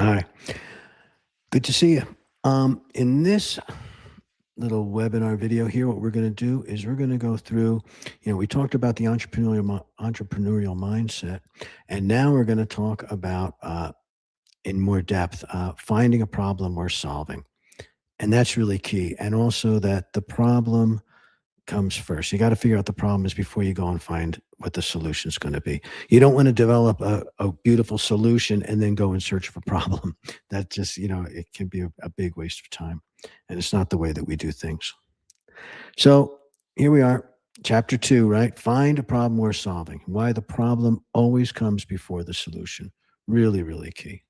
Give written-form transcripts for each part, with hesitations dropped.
Hi, good to see you. In this little webinar video here, what we're going to do is we're going to go through, we talked about the entrepreneurial mindset, and now we're going to talk about in more depth finding a problem worth solving, and that's really key. And also that the problem comes first. You got to figure out the problems before you go and find what the solution is going to be. You don't want to develop a beautiful solution and then go in search of a problem. That just, it can be a big waste of time. And it's not the way that we do things. So here we are, chapter 2, right? Find a problem worth solving. Why the problem always comes before the solution. Really, really key.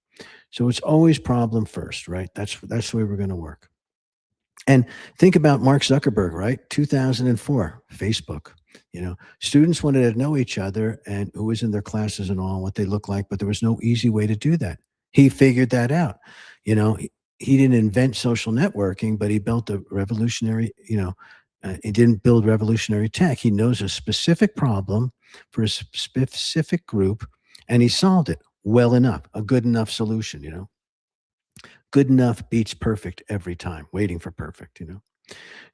So it's always problem first, right? That's the way we're going to work. And think about Mark Zuckerberg, right? 2004, Facebook. Students wanted to know each other and who was in their classes and all, what they look like, but there was no easy way to do that. He figured that out. He didn't invent social networking, but he built a revolutionary, he didn't build revolutionary tech. He knows a specific problem for a specific group, and he solved it well enough, a good enough solution. Good enough beats perfect every time, waiting for perfect.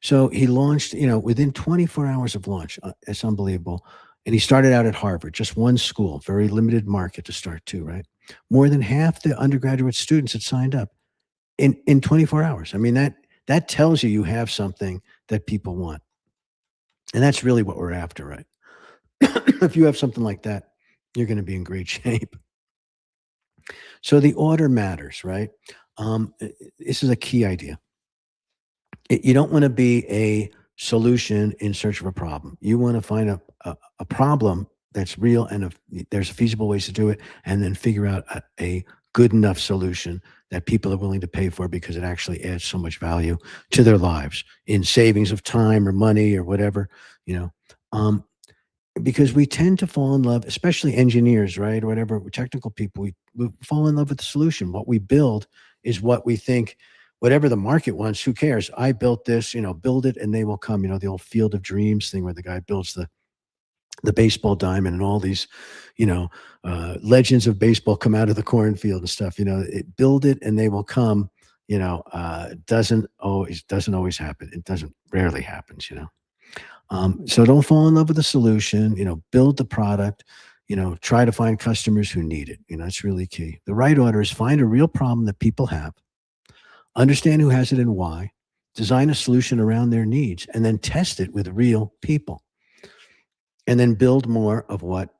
So he launched, within 24 hours of launch. It's unbelievable. And he started out at Harvard, just one school, very limited market to start to, right? More than half the undergraduate students had signed up in 24 hours. I mean, that tells you have something that people want. And that's really what we're after, right? If you have something like that, you're going to be in great shape. So the order matters, right? This is a key idea. You don't want to be a solution in search of a problem. You want to find a problem that's real and there's feasible ways to do it, and then figure out a good enough solution that people are willing to pay for because it actually adds so much value to their lives in savings of time or money or whatever, because we tend to fall in love, especially engineers, right? Or whatever, technical people, we fall in love with the solution. What we build is what we think, whatever the market wants, who cares? I built this, build it and they will come. The old Field of Dreams thing where the guy builds the baseball diamond and all these, legends of baseball come out of the cornfield and stuff. Build it and they will come. Doesn't always happen. It doesn't rarely happens. So don't fall in love with the solution. Build the product. Try to find customers who need it. It's really key. The right order is find a real problem that people have. Understand who has it and why, design a solution around their needs, and then test it with real people. And then build more of what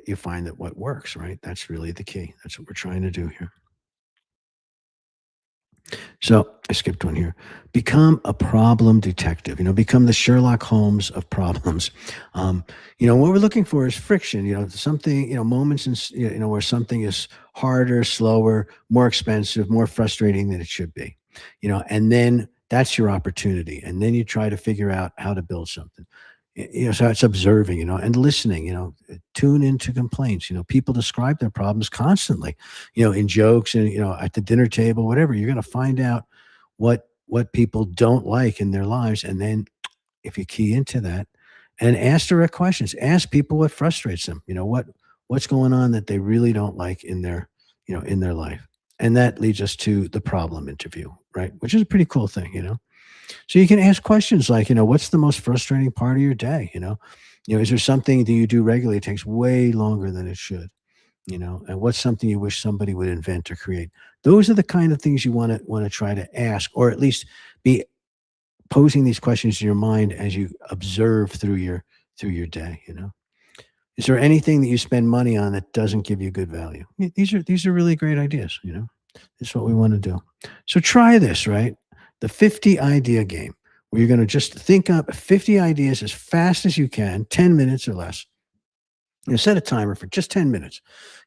you find that what works, right? That's really the key. That's what we're trying to do here. So I skipped one here. Become a problem detective. Become the Sherlock Holmes of problems. What we're looking for is friction. Something. Moments in where something is harder, slower, more expensive, more frustrating than it should be. And then that's your opportunity. And then you try to figure out how to build something. So it's observing, and listening, tune into complaints. People describe their problems constantly, in jokes and, at the dinner table, whatever. You're going to find out what people don't like in their lives. And then if you key into that and ask direct questions, ask people what frustrates them, what's going on that they really don't like in their life. And that leads us to the problem interview, right? Which is a pretty cool thing. So you can ask questions like, what's the most frustrating part of your day? Is there something that you do regularly? It takes way longer than it should, and what's something you wish somebody would invent or create? Those are the kind of things you want to try to ask, or at least be posing these questions in your mind as you observe through your day. Is there anything that you spend money on that doesn't give you good value? These are really great ideas. It's what we want to do. So try this, right? The 50 idea game, where you're going to just think up 50 ideas as fast as you can, 10 minutes or less. Set a timer for just 10 minutes.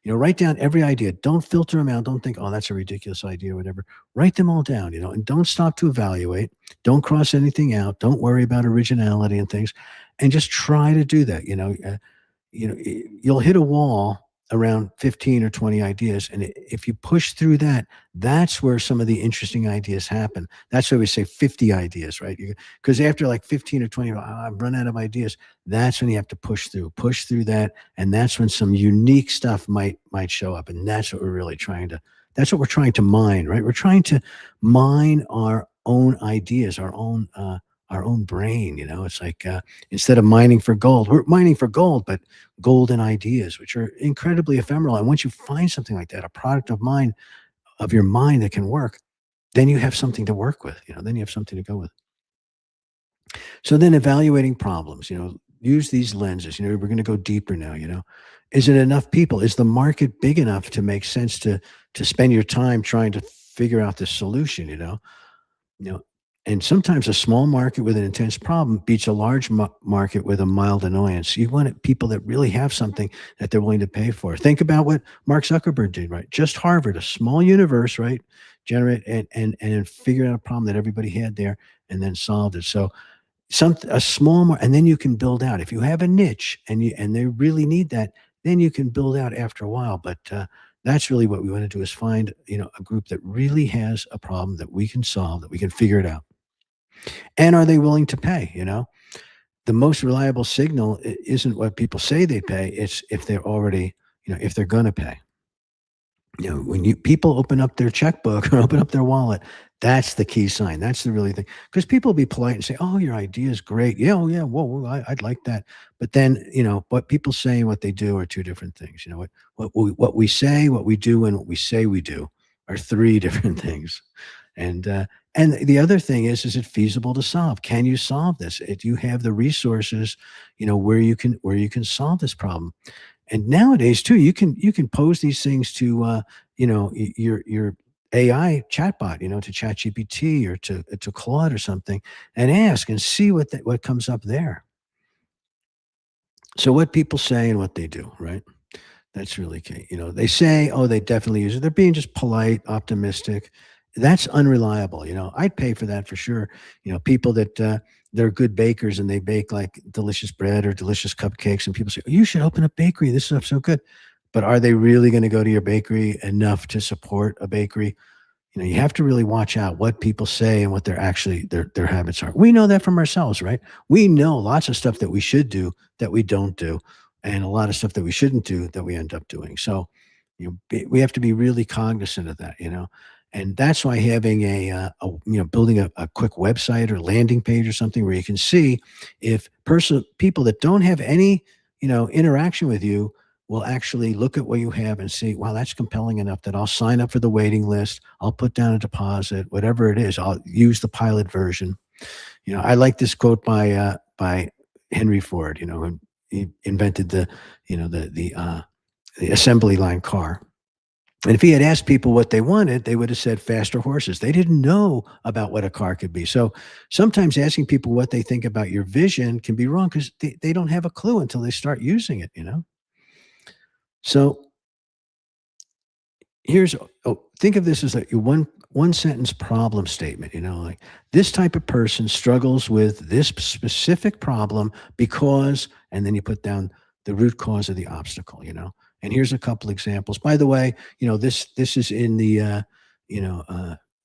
Write down every idea. Don't filter them out. Don't think, oh, that's a ridiculous idea or whatever. Write them all down, and don't stop to evaluate. Don't cross anything out. Don't worry about originality and things. And just try to do that. You'll hit a wall around 15 or 20 ideas. And if you push through that, that's where some of the interesting ideas happen. That's why we say 50 ideas, right? Because after like 15 or 20, I've run out of ideas. That's when you have to push through that. And that's when some unique stuff might show up. And that's what we're really trying to That's what we're trying to mine, right? We're trying to mine our own ideas, our own brain. It's like, instead of mining for gold, we're mining for gold, but golden ideas, which are incredibly ephemeral. And once you find something like that, a product of your mind that can work, then you have something to work with. Then you have something to go with. So then evaluating problems, use these lenses. We're going to go deeper now. Is it enough people? Is the market big enough to make sense to spend your time trying to figure out the solution? You know, and sometimes a small market with an intense problem beats a large market with a mild annoyance. You want people that really have something that they're willing to pay for. Think about what Mark Zuckerberg did, right? Just Harvard, a small universe, right? Generate and figure out a problem that everybody had there, and then solved it. So a small more, and then you can build out. If you have a niche and they really need that, then you can build out after a while. But that's really what we want to do, is find a group that really has a problem that we can solve, that we can figure it out. And are they willing to pay? The most reliable signal isn't what people say they pay, it's if they're already, if they're going to pay. When people open up their checkbook or open up their wallet, that's the key sign. That's the really thing. Because people will be polite and say, "Oh, your idea is great. Yeah, oh yeah, whoa, I'd like that." But then, what people say and what they do are two different things. What we say, what we do, and what we say we do are three different things. And the other thing is it feasible to solve? Can you solve this? Do you have the resources, where you can solve this problem? And nowadays too, you can pose these things to your AI chatbot, to ChatGPT or to Claude or something, and ask and see what comes up there. So what people say and what they do, right? That's really key. They say, oh, they definitely use it. They're being just polite, optimistic. That's unreliable. I'd pay for that for sure. People that they're good bakers and they bake like delicious bread or delicious cupcakes, and people say, oh, you should open a bakery. This stuff's so good. But are they really going to go to your bakery enough to support a bakery? You have to really watch out what people say and what their habits are. We know that from ourselves, right? We know lots of stuff that we should do that we don't do, and a lot of stuff that we shouldn't do that we end up doing. So, we have to be really cognizant of that, and that's why having building a quick website or landing page or something where you can see if people that don't have any, interaction with you will actually look at what you have and see, wow, that's compelling enough that I'll sign up for the waiting list. I'll put down a deposit, whatever it is. I'll use the pilot version. I like this quote by Henry Ford, who he invented the assembly line car. And if he had asked people what they wanted, they would have said faster horses. They didn't know about what a car could be. So sometimes asking people what they think about your vision can be wrong because they don't have a clue until they start using it, So think of this as like your one sentence problem statement, like this type of person struggles with this specific problem because, and then you put down the root cause of the obstacle, And here's a couple examples. By the way, this is in the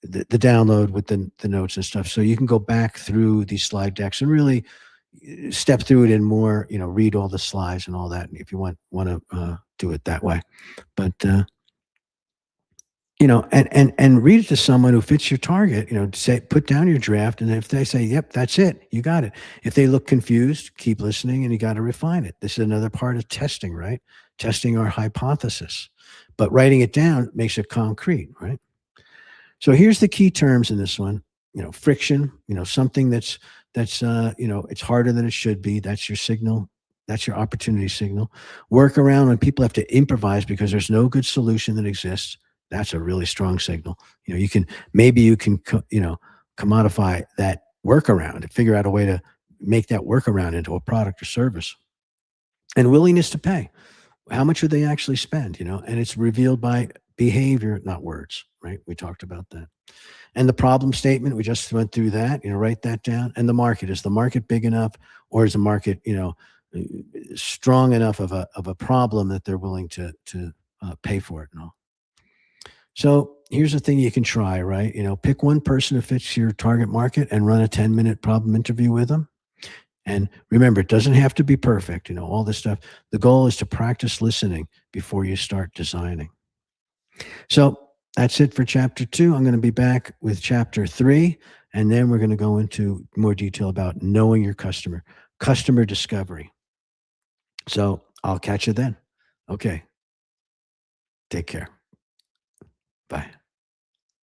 the download with the notes and stuff. So you can go back through these slide decks and really step through it in more, read all the slides and all that if you want to do it that way. But and read it to someone who fits your target, say, put down your draft. And if they say, yep, that's it, you got it. If they look confused, keep listening and you got to refine it. This is another part of testing, right? Testing our hypothesis, but writing it down makes it concrete, right? So here's the key terms in this one, friction, something that's it's harder than it should be. That's your signal. That's your opportunity signal. Workaround, when people have to improvise because there's no good solution that exists. That's a really strong signal. You can commodify that workaround and figure out a way to make that workaround into a product or service. And willingness to pay. How much would they actually spend? And it's revealed by behavior, not words, right? We talked about that. And the problem statement, we just went through that, write that down. And the market, is the market big enough, or is the market, strong enough of a problem that they're willing to pay for it and all. So here's the thing you can try, right? Pick one person who fits your target market and run a 10-minute problem interview with them. And remember, it doesn't have to be perfect, all this stuff. The goal is to practice listening before you start designing. So That's it for chapter 2. I'm going to be back with chapter 3, and then we're going to go into more detail about knowing your customer, customer discovery. So I'll catch you then. Okay. Take care.